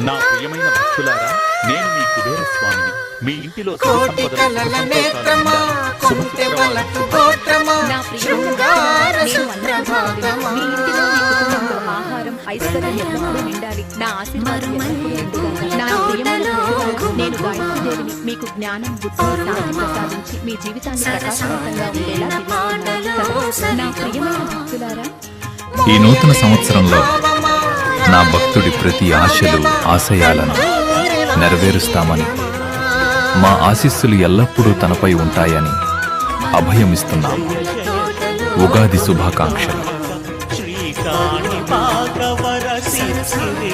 నా ప్రియమైన భక్తులారా, నేను మీ కుబేర స్వామిని. మీ ఇంటిలో కోటి కలల నేత్రమా, కొంటె వలకు గోత్రమా, శృంగార సుప్రభాతమా. మీ ఇంటిలో మీ కుటుంబంలో ఆహారం ఐశ్వర్యం ఎల్లప్పుడూ నిండాలి. నా ఆశీర్వాదం ఎల్లప్పుడూ ఉండుగాక. నా ప్రియమైన భక్తులారా, నేను గాయత్రీదేవిని. మీకు జ్ఞానం, బుద్ధి, శాంతి ప్రసాదించి మీ జీవితాన్ని ప్రకాశవంతంగా ఉండేలా దీవిస్తున్నాను. నా ప్రియమైన భక్తులారా, ఈ నూతన సంవత్సరంలో నా భక్తుడి ప్రతి ఆశలు, ఆశయాలను నెరవేరుస్తామని, మా ఆశీస్సులు ఎల్లప్పుడూ తనపై ఉంటాయని అభయమిస్తున్నాము. ఉగాది శుభాకాంక్షలు. శ్రీకాణి భాగవర సిద్ధి